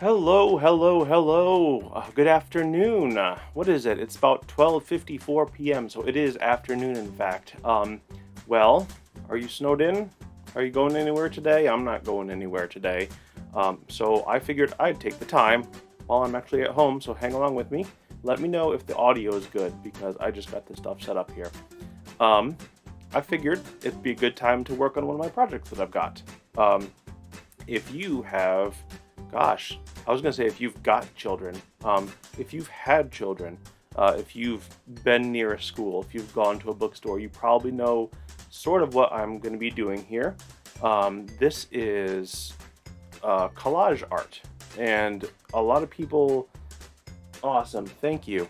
Hello, hello, hello. Good afternoon. What is it? It's about 12:54 p.m., so it is afternoon in fact. Well, are you snowed in? Are you going anywhere today? I'm not going anywhere today. So I figured I'd take the time while I'm actually at home, so hang along with me. Let me know if the audio is good because I just got this stuff set up here. Um, I figured it'd be a good time to work on one of my projects that I've got. If you have, gosh, I was going to say if you've got children, if you've had children, if you've been near a school, if you've gone to a bookstore, you probably know sort of what I'm going to be doing here. This is collage art, and a lot of people, awesome, thank you.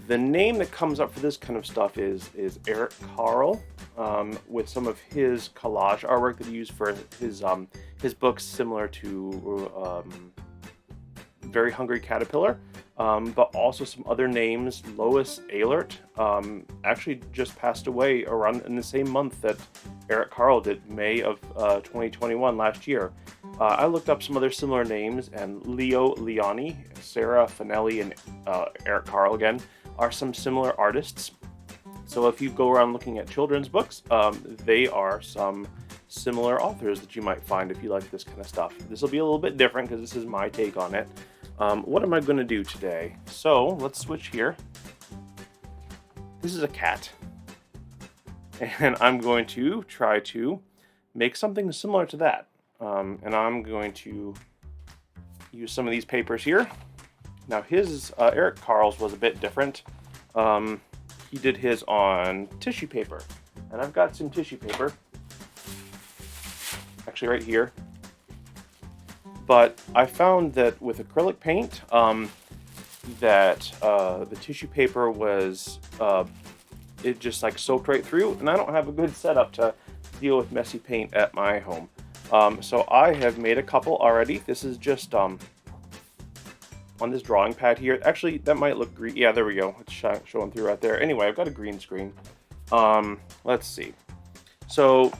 The name that comes up for this kind of stuff is Ehlert with some of his collage artwork that he used for his books, similar to Very Hungry Caterpillar, but also some other names. Lois Ehlert actually just passed away around in the same month that Ehlert Carl did, May of 2021, last year. I looked up some other similar names, and Leo Liani, Sarah Fanelli, and Ehlert Carl again are some similar artists. So if you go around looking at children's books, they are some similar authors that you might find if you like this kind of stuff. This will be a little bit different because this is my take on it. What am I going to do today? So let's switch here. This is a cat. And I'm going to try to make something similar to that. And I'm going to use some of these papers here. Now his, Ehlert Carl's was a bit different. He did his on tissue paper. And I've got some tissue paper. Actually right here. But I found that with acrylic paint, that the tissue paper was, it just like soaked right through, and I don't have a good setup to deal with messy paint at my home. So I have made a couple already. This is just on this drawing pad here. Actually, that might look green. Yeah, there we go. It's showing through right there. Anyway, I've got a green screen. Let's see. So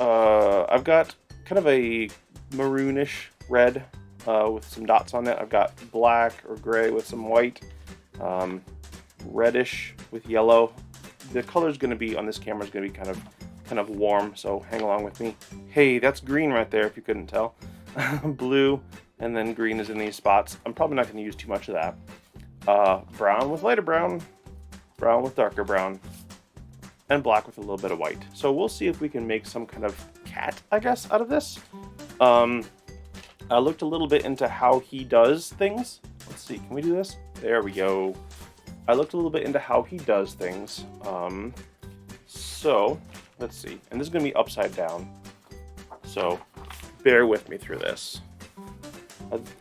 I've got kind of a maroonish red with some dots on it. I've got black or gray with some white, reddish with yellow. The color is going to be on this camera is going to be kind of warm, so hang along with me. Hey, that's green right there if you couldn't tell. Blue, and then green is in these spots. I'm probably not going to use too much of that. Brown with lighter brown, brown with darker brown, and black with a little bit of white. So we'll see if we can make some kind of cat, I guess, out of this. I looked a little bit into how he does things. Let's see, can we do this? There we go. I looked a little bit into how he does things. So let's see, and this is going to be upside down. So bear with me through this.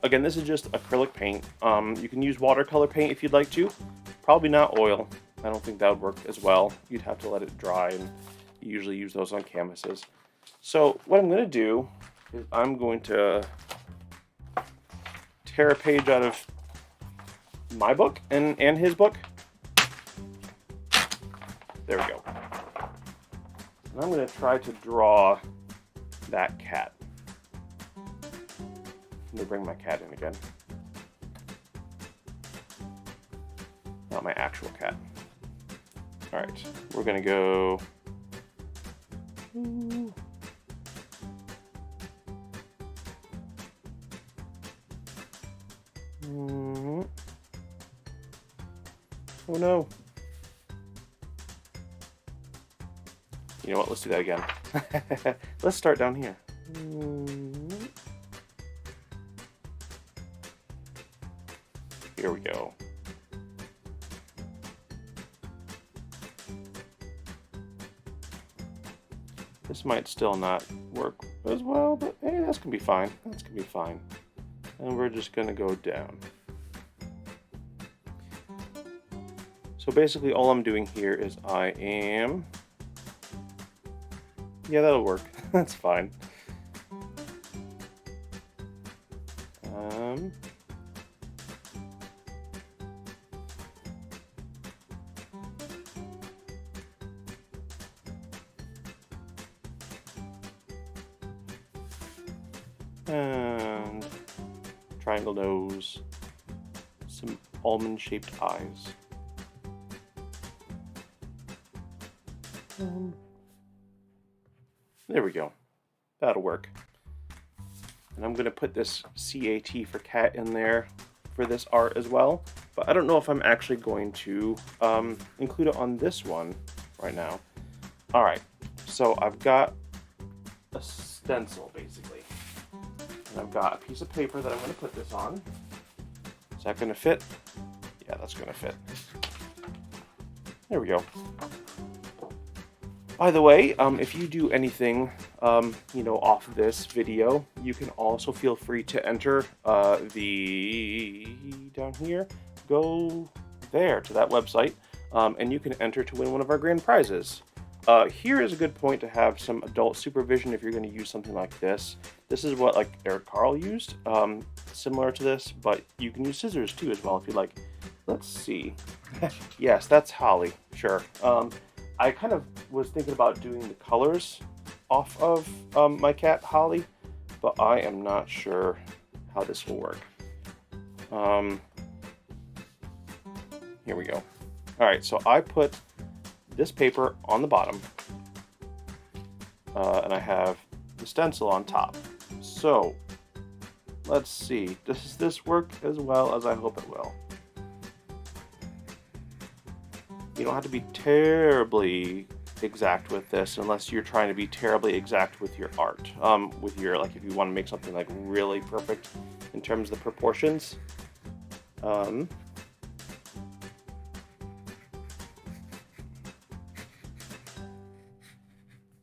Again, this is just acrylic paint. You can use watercolor paint if you'd like to. Probably not oil. I don't think that would work as well. You'd have to let it dry, and you usually use those on canvases. So what I'm going to do is I'm going to tear a page out of my book and his book. There we go. And I'm going to try to draw that cat. Let me bring my cat in again. Not my actual cat. Alright, we're going to go... Oh no. You know what, let's do that again. Let's start down here. Here we go. This might still not work as well, but hey, that's gonna be fine. That's gonna be fine. And we're just gonna go down. So basically all I'm doing here is I am... Yeah, that'll work. That's fine. And triangle nose. Some almond-shaped eyes. There we go. That'll work. And I'm going to put this CAT for cat in there for this art as well. But I don't know if I'm actually going to include it on this one right now. Alright, so I've got a stencil basically. And I've got a piece of paper that I'm going to put this on. Is that going to fit? Yeah, that's going to fit. There we go. By the way, if you do anything, off this video, you can also feel free to enter down here. Go there to that website, and you can enter to win one of our grand prizes. Here is a good point to have some adult supervision if you're going to use something like this. This is what like Ehlert Carl used, similar to this, but you can use scissors too as well if you like. Let's see. Yes, that's Holly. Sure. I kind of was thinking about doing the colors off of my cat, Holly, but I am not sure how this will work. Here we go. Alright, so I put this paper on the bottom, and I have the stencil on top. So, let's see. Does this work as well as I hope it will? You don't have to be terribly exact with this unless you're trying to be terribly exact with your art. With your, like, if you want to make something like really perfect in terms of the proportions.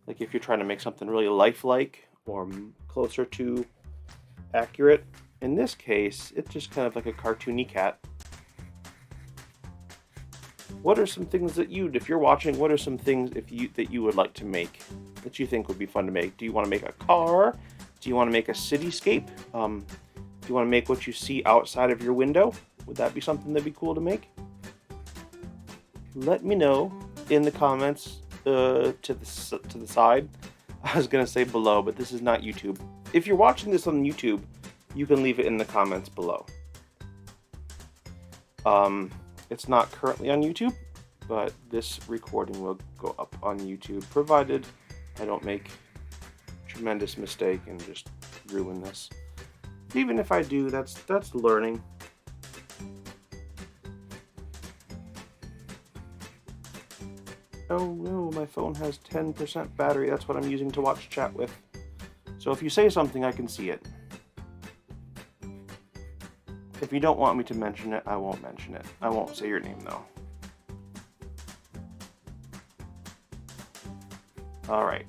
Like if you're trying to make something really lifelike or closer to accurate. In this case, it's just kind of like a cartoony cat. What are some things that if you're watching, what are some things that you would like to make that you think would be fun to make? Do you want to make a car? Do you want to make a cityscape? Do you want to make what you see outside of your window? Would that be something that'd be cool to make? Let me know in the comments to the side. I was gonna say below, but this is not YouTube. If you're watching this on YouTube, you can leave it in the comments below. It's not currently on YouTube, but this recording will go up on YouTube, provided I don't make a tremendous mistake and just ruin this. Even if I do, that's learning. Oh no, my phone has 10% battery. That's what I'm using to watch chat with. So if you say something, I can see it. If you don't want me to mention it, I won't mention it. I won't say your name though. Alright.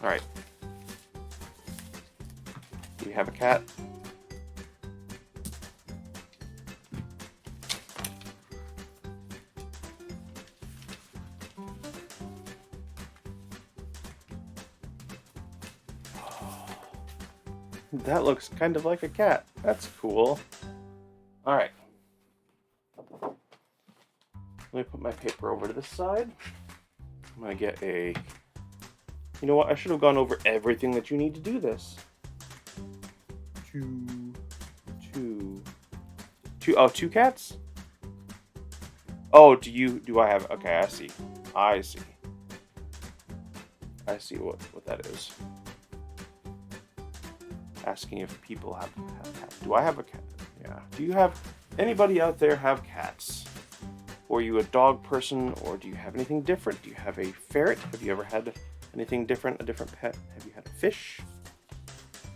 Alright. Do we have a cat? That looks kind of like a cat. That's cool. Alright. Let me put my paper over to this side. I'm going to get a... You know what? I should have gone over everything that you need to do this. Two cats? Oh, do I have... Okay, I see. I see what that is. Asking if people have cats. Do I have a cat? Yeah. Do you have... Anybody out there have cats? Or are you a dog person? Or do you have anything different? Do you have a ferret? Have you ever had anything different? A different pet? Have you had a fish?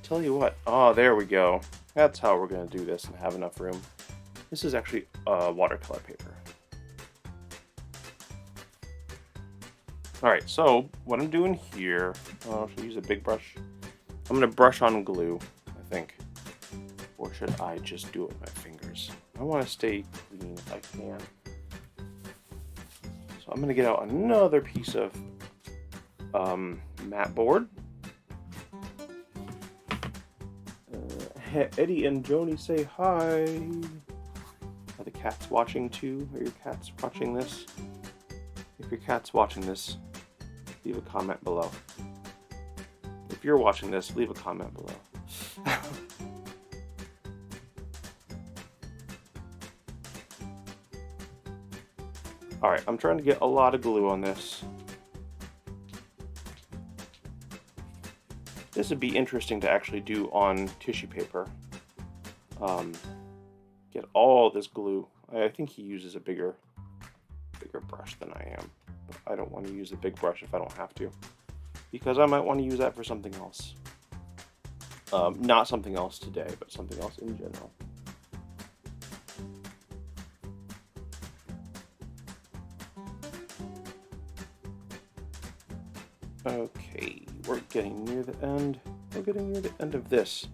Tell you what. Oh, there we go. That's how we're going to do this and have enough room. This is actually watercolor paper. Alright, so what I'm doing here... Oh, should I use a big brush? I'm going to brush on glue, I think. Or should I just do it with my fingers? I want to stay clean if I can. So I'm going to get out another piece of mat board. Eddie and Joni say hi. Are the cats watching too? Are your cats watching this? If your cat's watching this, leave a comment below. If you're watching this, leave a comment below. Alright, I'm trying to get a lot of glue on this. This would be interesting to actually do on tissue paper. Get all this glue. I think he uses a bigger brush than I am. But I don't want to use a big brush if I don't have to, because I might want to use that for something else. Not something else today, but something else in general. Okay, we're getting near the end. We're getting near the end of this.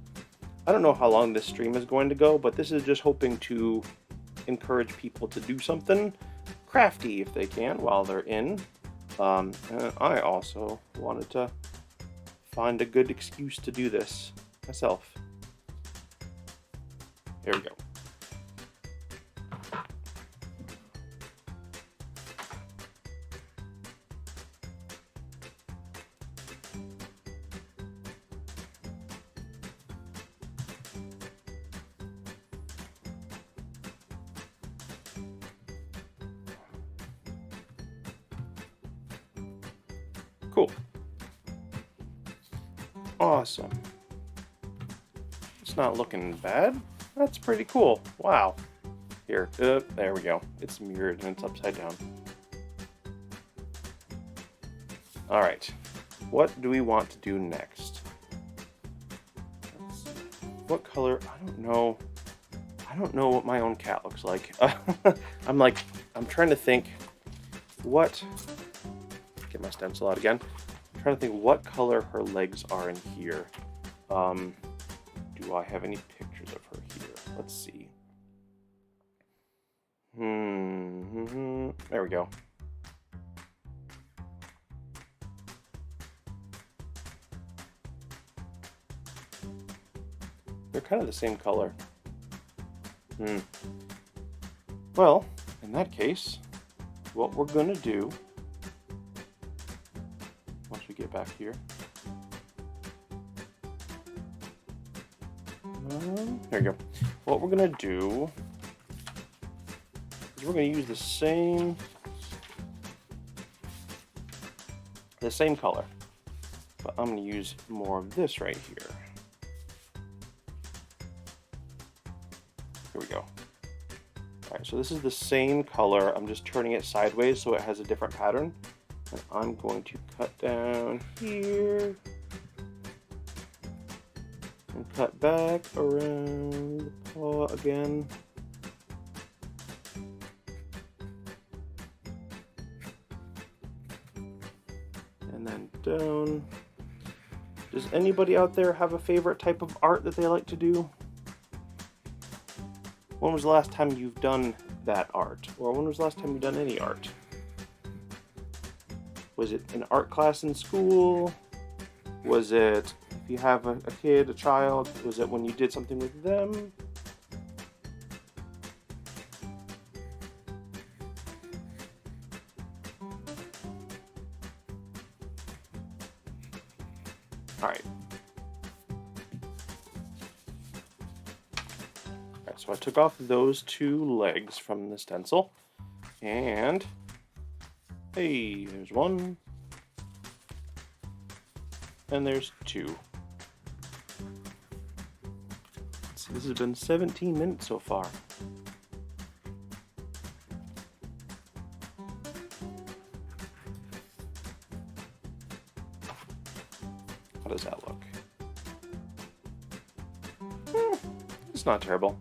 I don't know how long this stream is going to go, but this is just hoping to encourage people to do something crafty if they can while they're in. And I also wanted to find a good excuse to do this myself. There we go. Cool. Awesome. It's not looking bad. That's pretty cool. Wow. Here, there we go. It's mirrored and it's upside down. All right. What do we want to do next? Let's see. What color? I don't know. I don't know what my own cat looks like. I'm trying to think what. Get my stencil out again. I'm trying to think what color her legs are in here. Do I have any pictures of her here? Let's see. There we go. They're kind of the same color. Well, in that case, what we're gonna do, once we get back here, there you go. What we're gonna do is we're gonna use the same color, but I'm gonna use more of this right here. Here we go. Alright, so this is the same color. I'm just turning it sideways so it has a different pattern. And I'm going to cut down here. And cut back around the paw again. And then down. Does anybody out there have a favorite type of art that they like to do? When was the last time you've done that art? Or when was the last time you've done any art? Was it an art class in school? Was it, if you have a kid, a child, was it when you did something with them? Alright. So I took off those two legs from the stencil, and hey, there's one, and there's two. So this has been 17 minutes so far. How does that look? It's not terrible.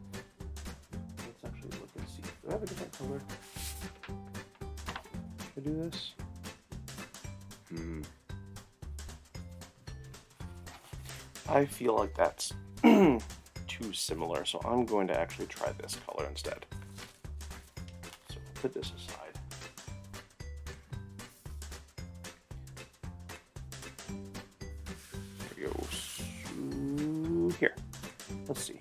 Do I have a different color? Should I do this? I feel like that's too similar, so I'm going to actually try this color instead. So I'll put this aside. There we go. So here. Let's see.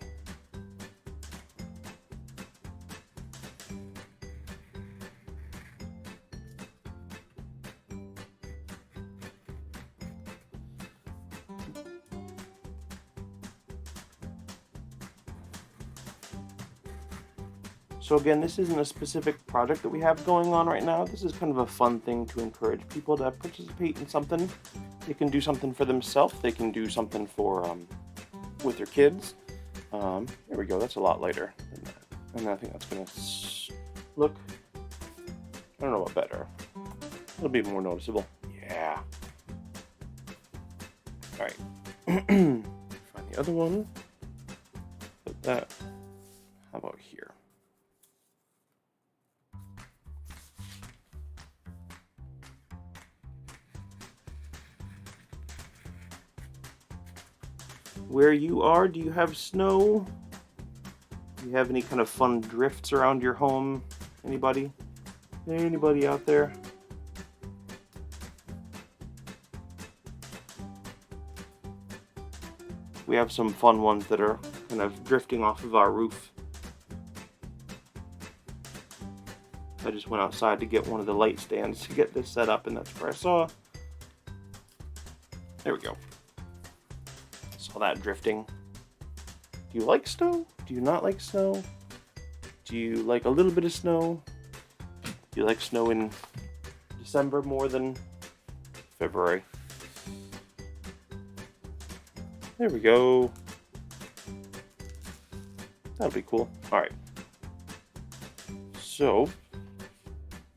So again, this isn't a specific project that we have going on right now. This is kind of a fun thing to encourage people to participate in something. They can do something for themselves. They can do something for with their kids. There we go. That's a lot lighter than that. And I think that's going to look, I don't know what better. It'll be more noticeable. Yeah. All right. Find the other one. Put that. How about here? Where you are, do you have snow? Do you have any kind of fun drifts around your home? Anybody? Anybody out there? We have some fun ones that are kind of drifting off of our roof. I just went outside to get one of the light stands to get this set up, and that's where I saw. There we go. Saw that drifting. Do you like snow? Do you not like snow? Do you like a little bit of snow? Do you like snow in December more than February? There we go. That'll be cool. Alright. So,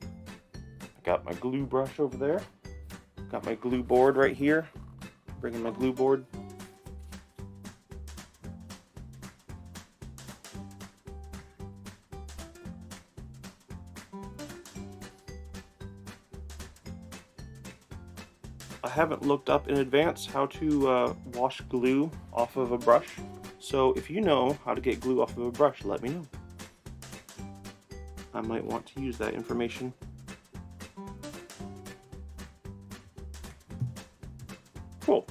I got my glue brush over there. Got my glue board right here. Bringing my glue board. I haven't looked up in advance how to wash glue off of a brush, so if you know how to get glue off of a brush, let me know. I might want to use that information. Cool.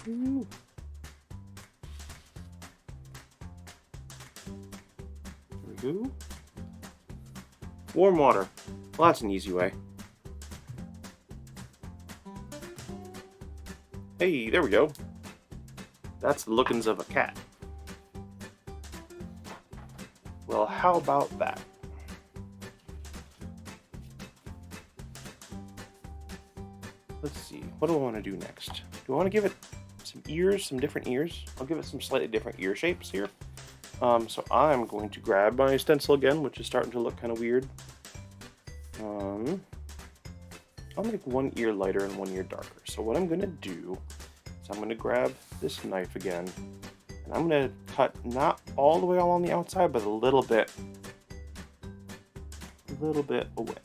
Ooh. There we go. Warm water. Well, that's an easy way. Hey, there we go. That's the lookings of a cat. Well, how about that? Let's see. What do I want to do next? Do I want to give it some ears, some different ears? I'll give it some slightly different ear shapes here. So I'm going to grab my stencil again, which is starting to look kind of weird. I'll make one ear lighter and one ear darker. So what I'm going to do is I'm going to grab this knife again, and I'm going to cut not all the way along the outside, but a little bit away.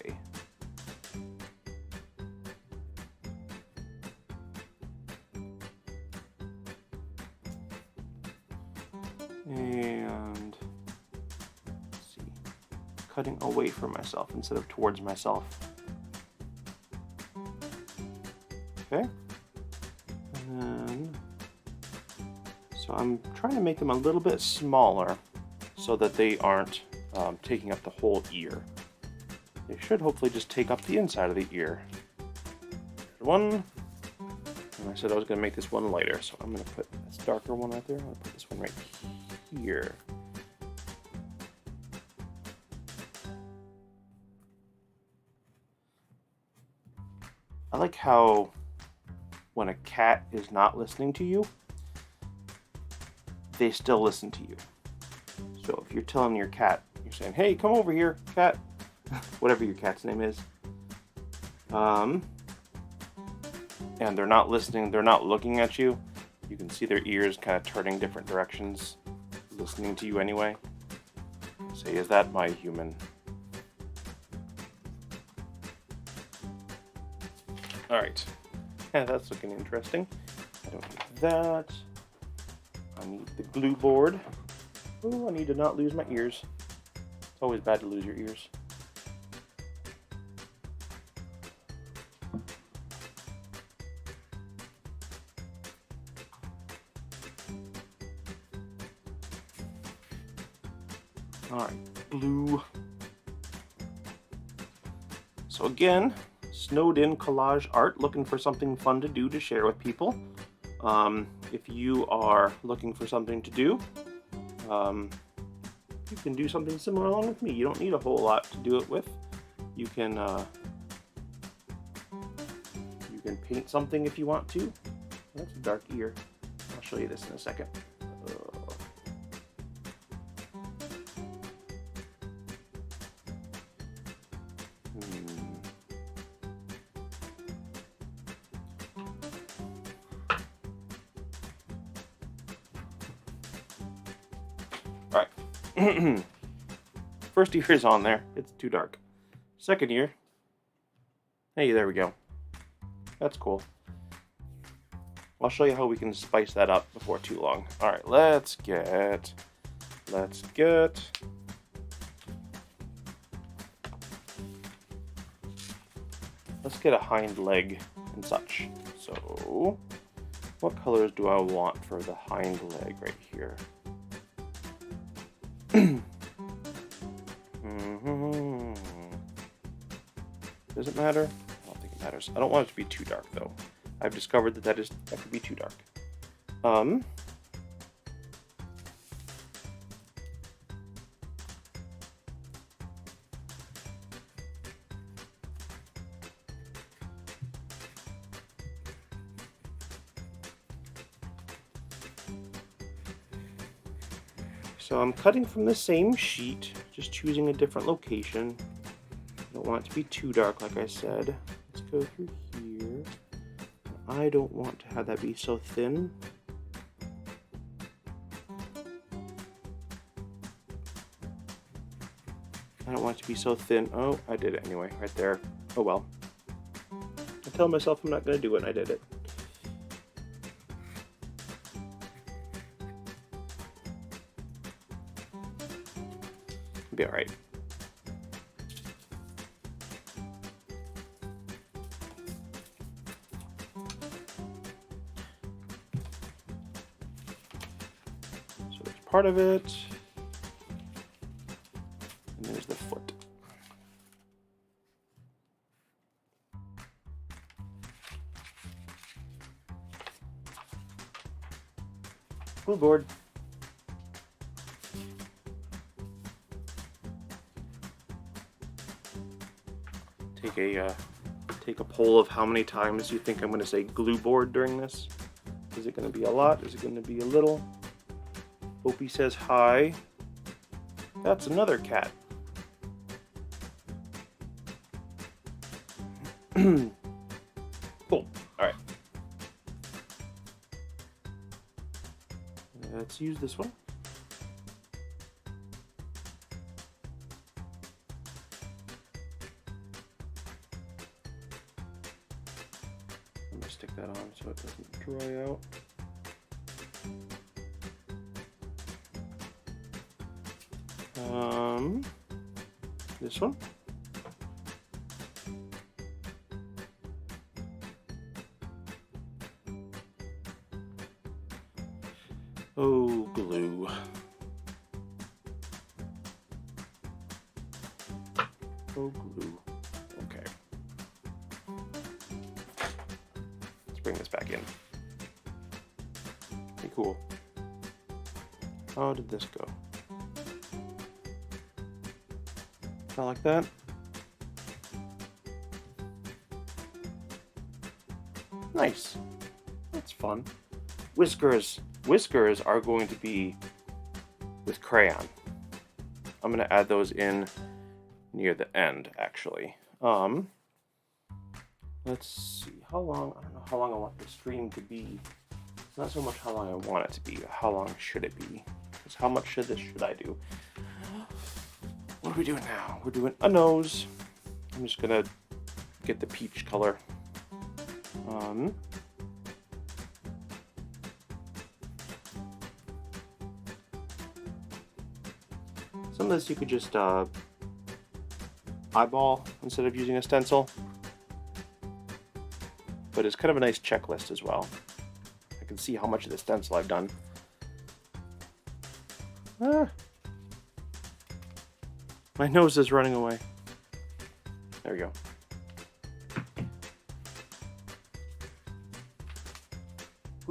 And let's see, cutting away from myself instead of towards myself. Okay. And then, so I'm trying to make them a little bit smaller so that they aren't taking up the whole ear. They should hopefully just take up the inside of the ear. There's one. And I said I was going to make this one lighter, so I'm going to put this darker one right there. I'm going to put this one right here. I like how when a cat is not listening to you, they still listen to you. So if you're telling your cat, you're saying, hey, come over here, cat, whatever your cat's name is, and they're not listening, they're not looking at you, you can see their ears kind of turning different directions, listening to you anyway. Say, is that my human? Alright. Yeah, that's looking interesting. I don't need that. I need the glue board. Oh, I need to not lose my ears. It's always bad to lose your ears. Alright, blue. So again, snowed in collage art, looking for something fun to do to share with people. If you are looking for something to do, you can do something similar along with me. You don't need a whole lot to do it with. You can paint something if you want to. That's a dark ear. I'll show you this in a second. All right. First ear is on there. It's too dark. Second ear. Hey, there we go. That's cool. I'll show you how we can spice that up before too long. All right, let's get a hind leg and such. So, what colors do I want for the hind leg right here? Does it matter? I don't think it matters. I don't want it to be too dark though. I've discovered that could be too dark. So I'm cutting from the same sheet, just choosing a different location. I don't want it to be too dark, like I said. Let's go through here. I don't want to have that be so thin. I don't want it to be so thin. Oh, I did it anyway, right there. Oh well. I tell myself I'm not going to do it, and I did it. Be alright. So there's part of it, and there's the foot. Glue board. Take a poll of how many times you think I'm going to say glue board during this. Is it going to be a lot? Is it going to be a little? Opie says hi. That's another cat. Cool. Alright. Let's use this one. Stick that on so it doesn't dry out. This one. Oh, glue. Oh, glue. Okay. Bring this back in. Pretty cool. How did this go? Kind of like that. Nice. That's fun. Whiskers. Whiskers are going to be with crayon. I'm going to add those in near the end, actually. Let's see, how long, I don't know how long I want the stream to be. It's not so much how long I want it to be, but how long should it be? Because how much should I do? What are we doing now? We're doing a nose. I'm just gonna get the peach color. Some of this you could just eyeball instead of using a stencil. But it's kind of a nice checklist as well. I can see how much of the stencil I've done. My nose is running away. There we go.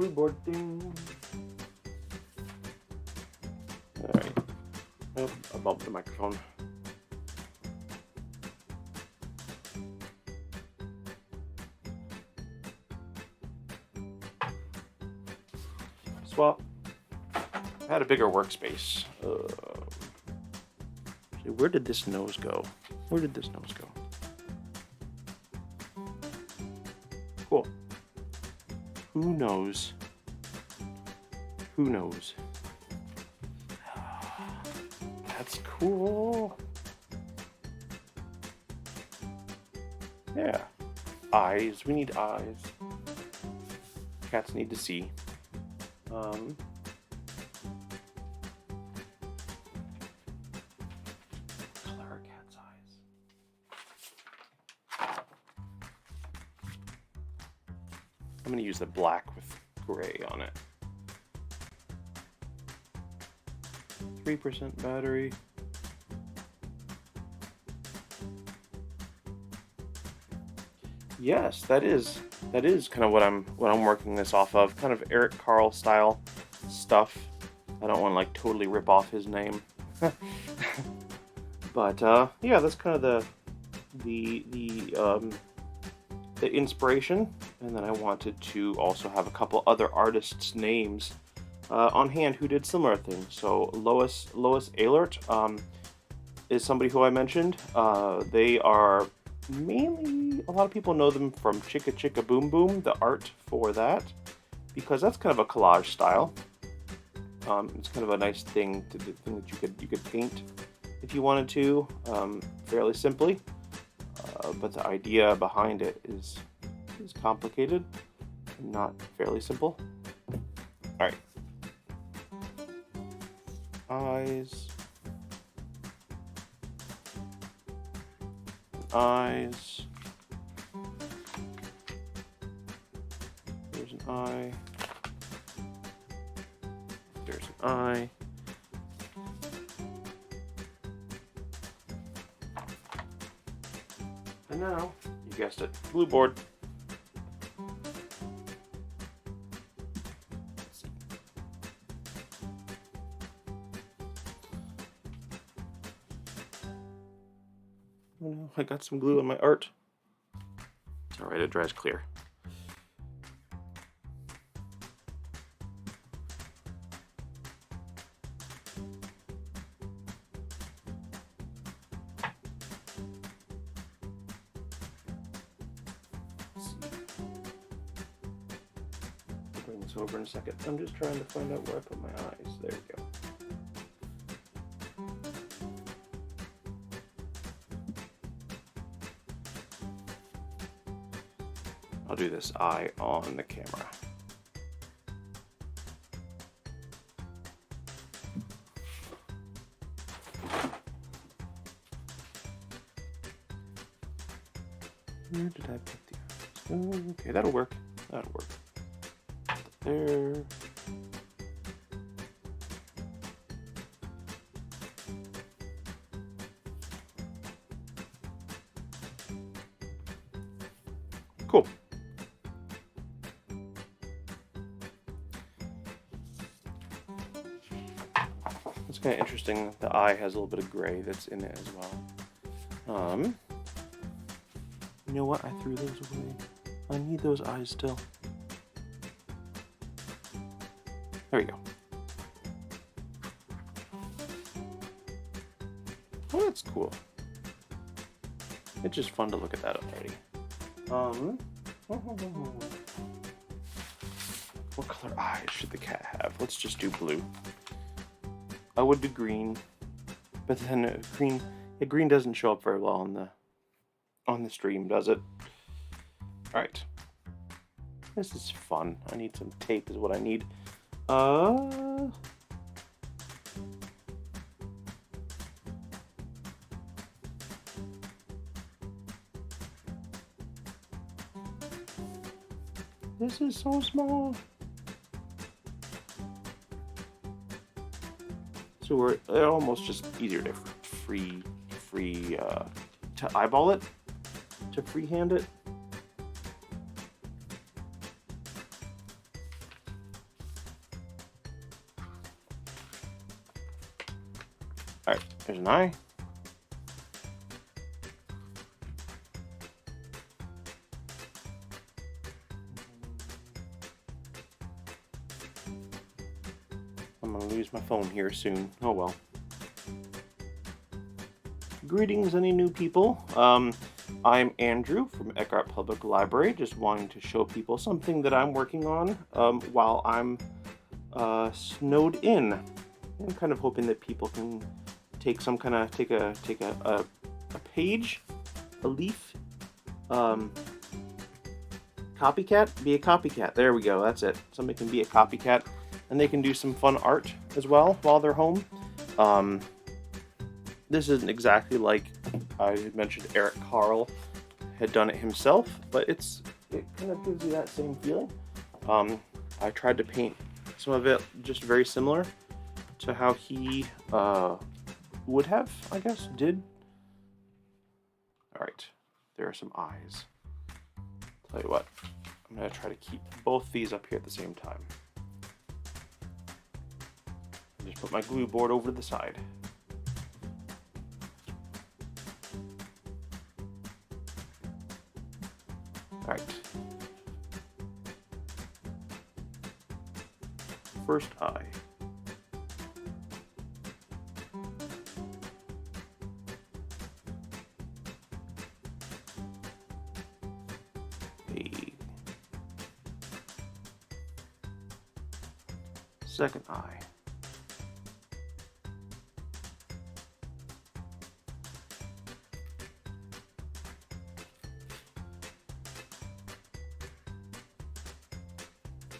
blue board thing. Alright. Oh, I bumped the microphone. Swap. I had a bigger workspace. Where did this nose go? Where did this nose go? Cool. Who knows? Who knows? That's cool. Yeah. Eyes. We need eyes. Cats need to see. Color our cat's eyes. I'm gonna use the black with gray on it. 3% battery. Yes, that is kind of what I'm working this off of. Kind of Ehlert Carl style stuff. I don't want to like totally rip off his name. But yeah, that's kind of the inspiration. And then I wanted to also have a couple other artists' names on hand who did similar things. So Lois Ehlert is somebody who I mentioned. They are mainly, a lot of people know them from Chicka Chicka Boom Boom, the art for that, because that's kind of a collage style. It's kind of a nice thing that you could paint if you wanted to, fairly simply. But the idea behind it is complicated, and not fairly simple. All right. Eyes. Eyes. There's an eye. There's an eye. And now, you guessed it, blue board. Oh no, I got some glue on my art. It's alright, it dries clear. I'll bring this over in a second. I'm just trying to find out where I put my eyes. There we go. I'll do this eye on the camera. Where did I put the eyes? Oh, okay, that'll work. That'll work. There. Cool. It's kind of interesting. The eye has a little bit of gray that's in it as well. You know what? I threw those away. I need those eyes still. There we go. Oh, that's cool. It's just fun to look at that already. What color eyes should the cat have? Let's just do blue. I would do green, but then green doesn't show up very well on the stream, does it? All right. This is fun. I need some tape is what I need. This is so small. So we're almost just easier to to eyeball it, to freehand it. There's an eye. I'm gonna lose my phone here soon. Oh well. Greetings, any new people. I'm Andrew from Ehlert Public Library, just wanting to show people something that I'm working on while I'm snowed in. I'm kind of hoping that people can take a page, a leaf, copycat, be a copycat. There we go. That's it. Somebody can be a copycat, and they can do some fun art as well while they're home. This isn't exactly like I had mentioned Ehlert Carl had done it himself, but it kind of gives you that same feeling. I tried to paint some of it just very similar to how he would have, I guess, did. All right, there are some eyes. Tell you what, I'm gonna try to keep both these up here at the same time. Just put my glue board over to the side. All right. First eye. A second eye.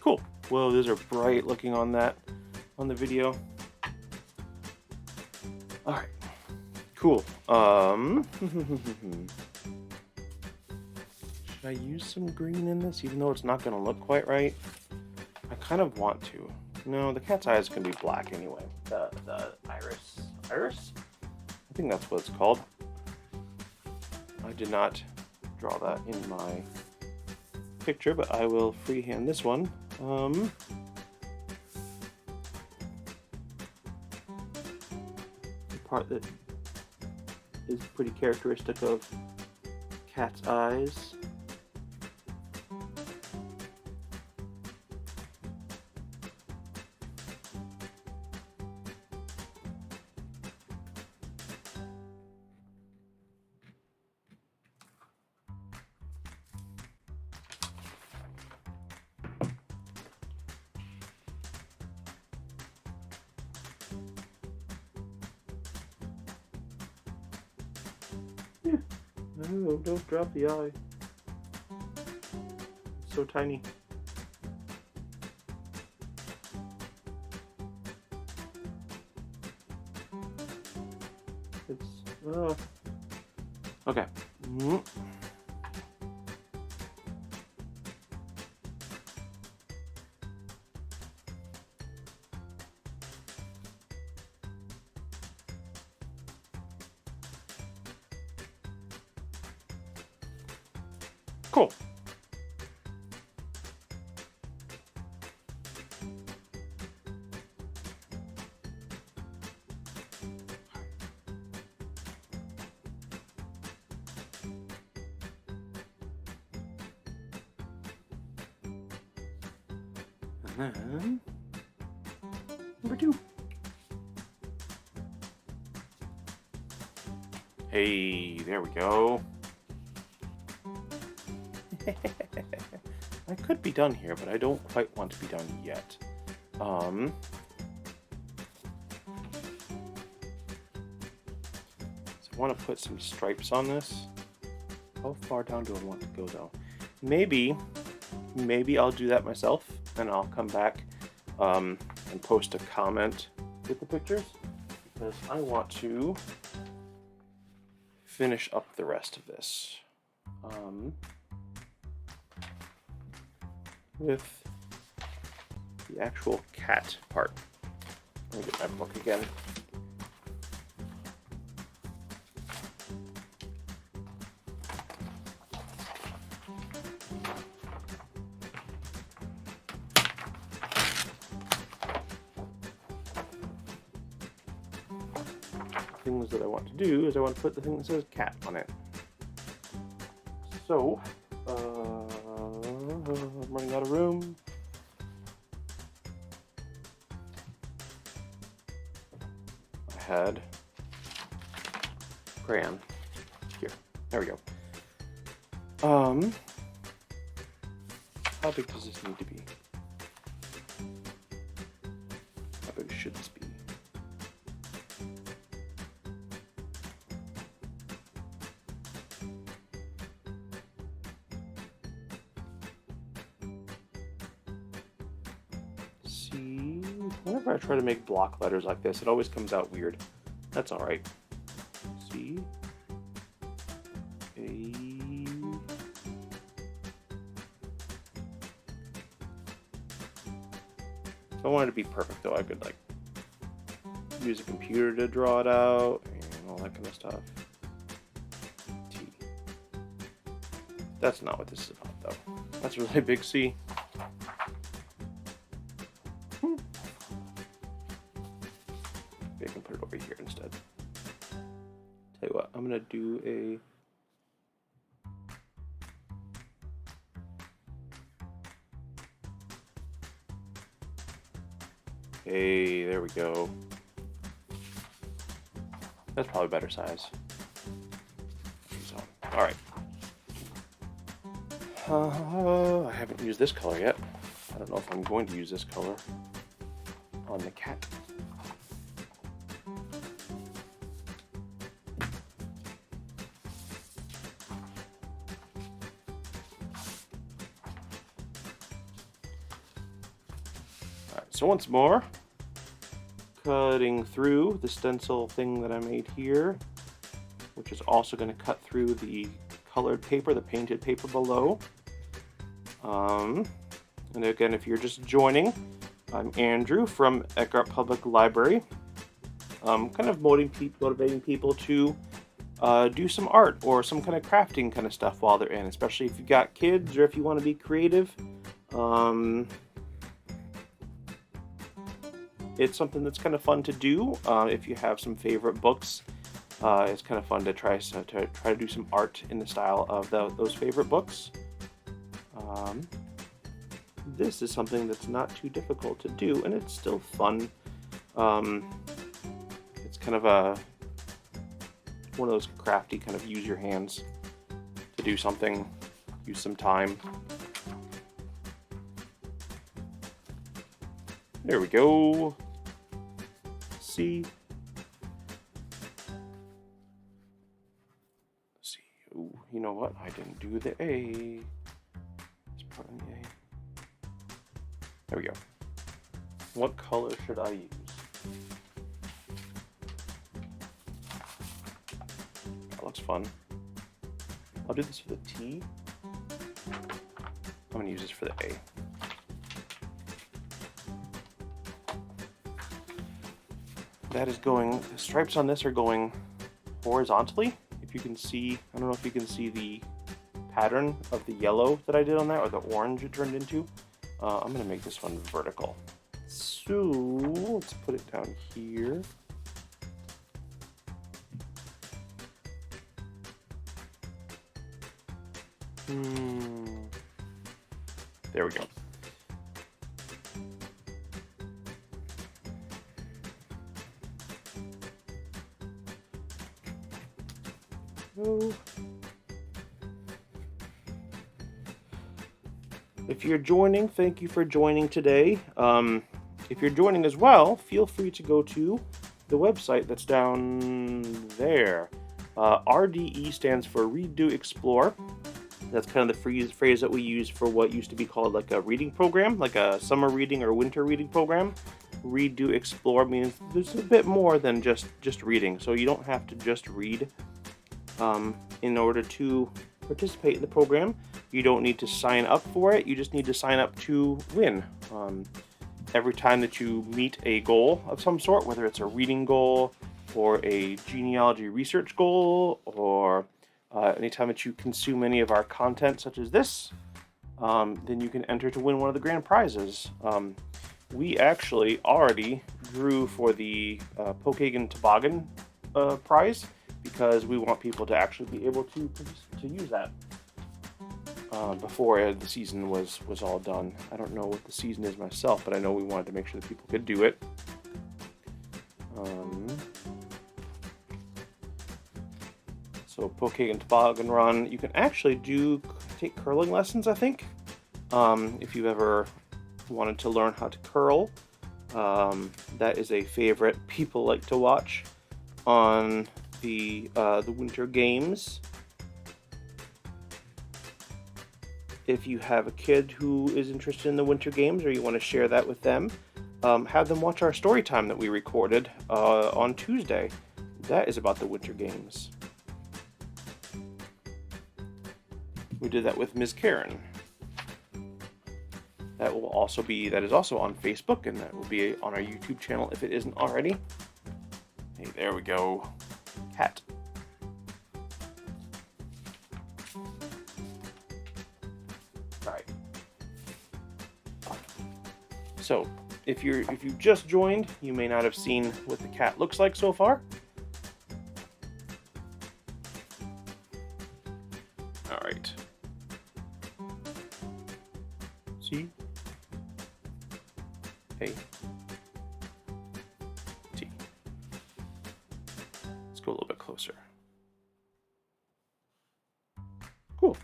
Cool. Whoa, those are bright looking on the video. All right. Cool. Should I use some green in this, even though it's not going to look quite right? I kind of want to. No, the cat's eyes can be black anyway. The iris. Iris? I think that's what it's called. I did not draw that in my picture, but I will freehand this one. The part that is pretty characteristic of cat's eyes. No, don't drop the eye. It's so tiny. It's okay. Cool. And then number 2. Hey, there we go. I could be done here, but I don't quite want to be done yet. So I want to put some stripes on this. How far down do I want to go though? Maybe I'll do that myself, and I'll come back and post a comment with the pictures, because I want to finish up the rest of this. With the actual cat part. Let me get my book again. things that I want to do is I want to put the thing that says cat on it. So, I'm running out of room. I had crayon. Here. There we go. How big does this need to be? How big should this be? See, whenever I try to make block letters like this, it always comes out weird. That's alright. See? A. If I wanted to be perfect though, I could like use a computer to draw it out and all that kind of stuff. T. That's not what this is about though. That's a really big C. Maybe I can put it over here instead. Tell you what, I'm gonna do a Hey, there we go. That's probably better size. So, all right. I haven't used this color yet. I don't know if I'm going to use this color on the cat. All right, so once more, cutting through the stencil thing that I made here, which is also going to cut through the colored paper, the painted paper below. And again, if you're just joining, I'm Andrew from Ehlert Public Library. Kind of motivating people to do some art or some kind of crafting kind of stuff while they're in, especially if you've got kids or if you want to be creative. It's something that's kind of fun to do. If you have some favorite books, it's kind of fun to try to do some art in the style of those favorite books. This is something that's not too difficult to do, and it's still fun. It's kind of one of those crafty kind of use your hands to do something, use some time. There we go. C. C. Ooh, you know what? I didn't do the A. Let's put in the A. There we go. What color should I use? That looks fun. I'll do this for the T. I'm going to use this for the A. That is going, the stripes on this are going horizontally. If you can see, I don't know if you can see the pattern of the yellow that I did on that, or the orange it turned into. I'm going to make this one vertical. So let's put it down here. There we go. If you're joining, thank you for joining today. If you're joining as well, feel free to go to the website that's down there. RDE stands for Read, Do, Explore. That's kind of the phrase that we use for what used to be called like a reading program, like a summer reading or winter reading program. Read, Do, Explore means there's a bit more than just reading, so you don't have to just read in order to participate in the program. You don't need to sign up for it, you just need to sign up to win. Every time that you meet a goal of some sort, whether it's a reading goal or a genealogy research goal, or anytime that you consume any of our content such as this, then you can enter to win one of the grand prizes. We actually already drew for the Pokagon Toboggan prize, because we want people to actually be able to use that before the season was all done. I don't know what the season is myself, but I know we wanted to make sure that people could do it. So poke and toboggan run. You can actually take curling lessons, I think. If you've ever wanted to learn how to curl, that is a favorite people like to watch on the Winter Games. If you have a kid who is interested in the Winter Games, or you want to share that with them, have them watch our story time that we recorded on Tuesday. That is about the Winter Games. We did that with Ms. Karen. That is also on Facebook, and that will be on our YouTube channel if it isn't already. Hey, there we go. Cat. Alright. So, if you've just joined, you may not have seen what the cat looks like so far. Alright. See? Hey. T. Let's go a little bit closer. Cool.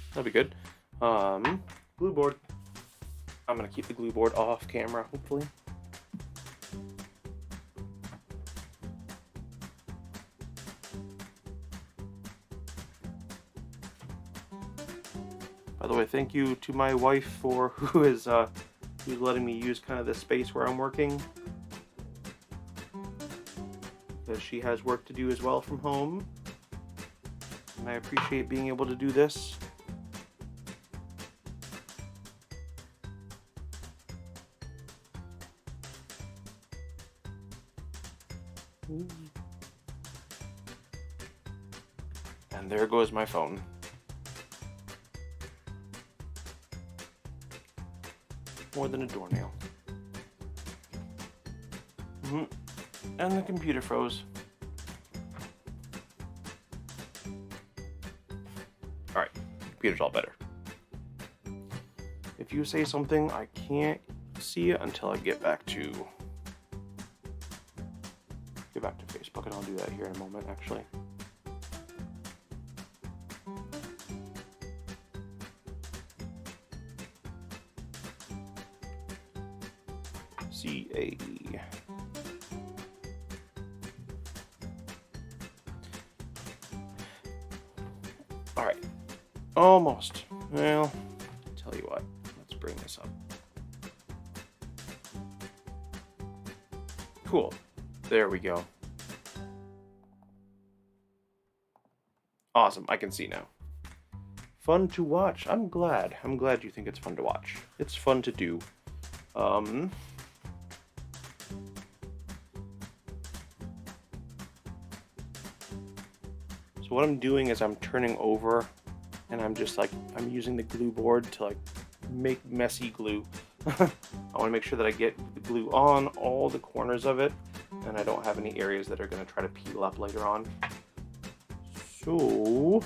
That'll be good. Glue board. I'm gonna keep the glue board off camera, hopefully. By the way, thank you to my wife for who's letting me use kind of the space where I'm working, because she has work to do as well from home, and I appreciate being able to do this. And there goes my phone. More than a doornail. And the computer froze. Alright, computer's all better. If you say something, I can't see it until I get back to Facebook, and I'll do that here in a moment, actually. CA. Alright. Almost. Well, tell you what. Let's bring this up. Cool. There we go. Awesome. I can see now. Fun to watch. I'm glad. I'm glad you think it's fun to watch. It's fun to do. So what I'm doing is I'm turning over, and I'm using the glue board to make messy glue. I want to make sure that I get the glue on all the corners of it, and I don't have any areas that are going to try to peel up later on. So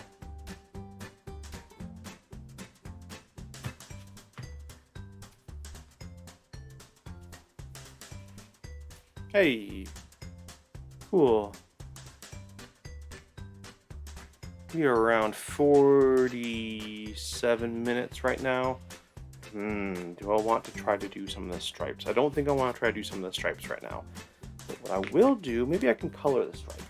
hey, cool. We are around 47 minutes right now. Do I want to try to do some of the stripes? I don't think I want to try to do some of the stripes right now. But what I will do, maybe I can color the stripes.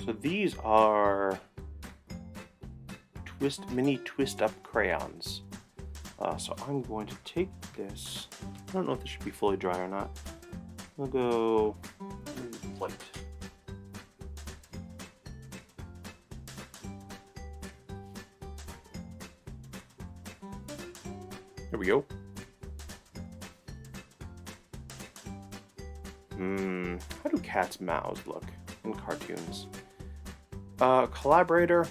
So these are mini twist up crayons. So I'm going to take this. I don't know if this should be fully dry or not. I'll go white. There we go. How do cats' mouths look in cartoons? Collaborator,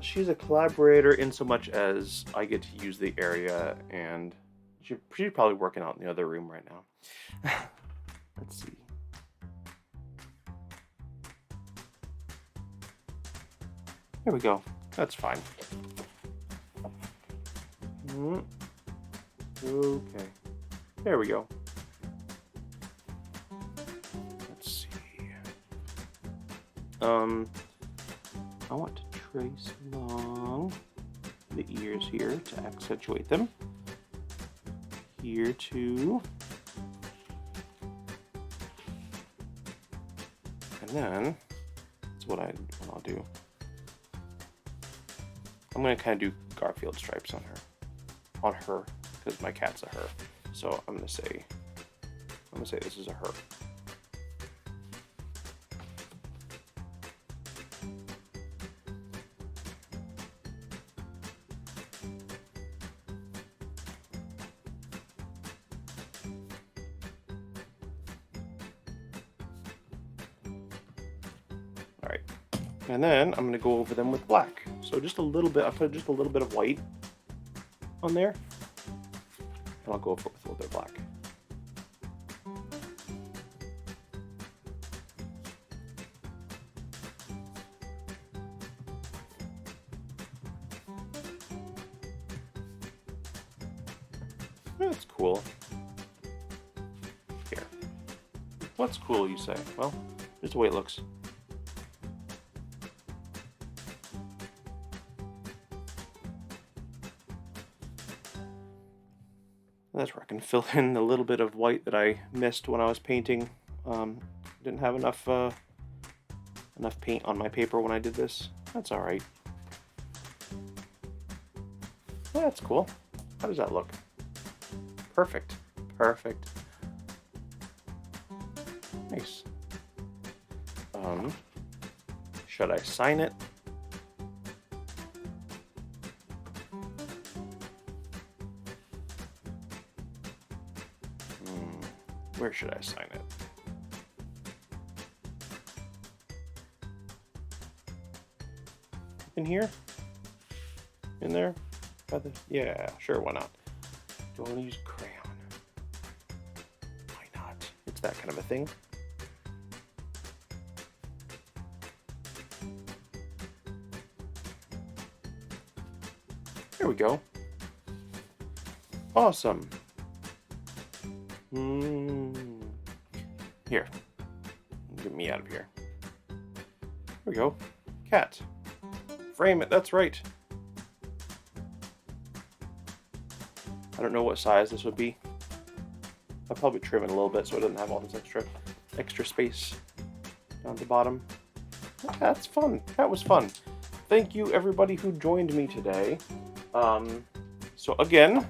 She's a collaborator in so much as I get to use the area, and she's probably working out in the other room right now. Let's see. There we go. That's fine. Okay. There we go. Let's see. I want to trace along the ears here to accentuate them. Here too. And then that's what I'll do. I'm gonna kind of do Garfield stripes on her, because my cat's a her. So I'm gonna say this is a her. All right, and then I'm gonna go over them with black. So just a little bit. I put just a little bit of white on there, and I'll go over it with a little bit of black. That's cool. Here. What's cool, you say? Well, just the way it looks. That's where I can fill in a little bit of white that I missed when I was painting. Didn't have enough paint on my paper when I did this. That's all right. Well, that's cool. How does that look? Perfect. Perfect. Nice. Should I sign it? Where should I sign it? In here? In there? Yeah, sure, why not? Do I want to use crayon? Why not? It's that kind of a thing. There we go. Awesome. Here. Get me out of here. Here we go. Cat. Frame it, that's right. I don't know what size this would be. I'll probably trim it a little bit so it doesn't have all this extra space down the bottom. That's fun. That was fun. Thank you everybody who joined me today. So again,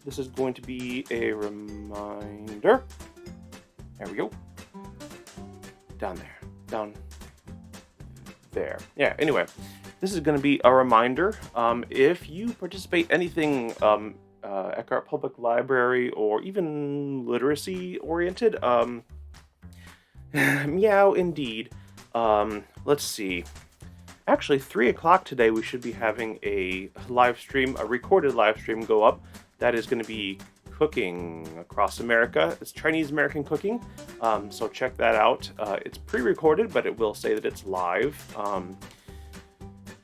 this is going to be a reminder. There we go. Down there. Down there. Yeah, anyway, this is going to be a reminder. If you participate anything Eckhart Public Library or even literacy oriented, meow indeed. Let's see. Actually, 3 o'clock today we should be having a live stream, a recorded live stream go up. That is going to be cooking across America. It's Chinese American cooking, so check that out. It's pre-recorded, but it will say that it's live.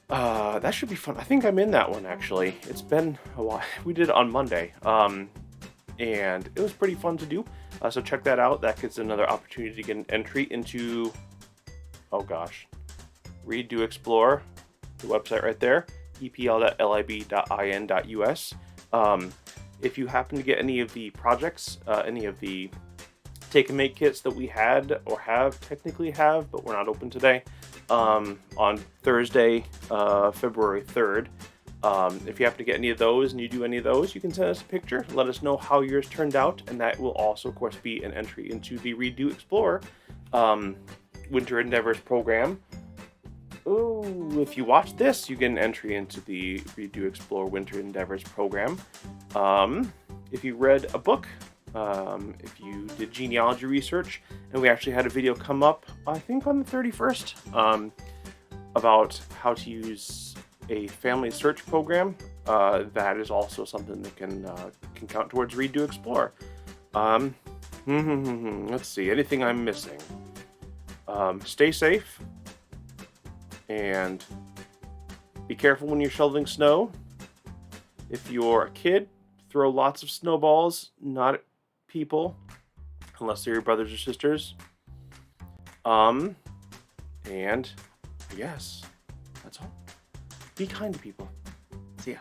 That should be fun. I think I'm in that one, actually. It's been a while. We did it on Monday, and it was pretty fun to do. So check that out. That gives another opportunity to get an entry into, oh gosh, Read, Do, Explore, the website right there, epl.lib.in.us. If you happen to get any of the projects, any of the take and make kits that we had or technically have, but we're not open today, on Thursday, February 3rd. If you happen to get any of those and you do any of those, you can send us a picture, let us know how yours turned out, and that will also, of course, be an entry into the Read, Do, Explore Winter Endeavors program. Oh, if you watch this, you get an entry into the Read, Do, Explore Winter Endeavors program. If you read a book, if you did genealogy research, and we actually had a video come up, I think on the 31st, about how to use a family search program. That is also something that can count towards Read to Explore. Let's see, anything I'm missing? Stay safe, and be careful when you're shoveling snow. If you're a kid, throw lots of snowballs, not at people, unless they're your brothers or sisters. And yes, that's all. Be kind to people. See ya.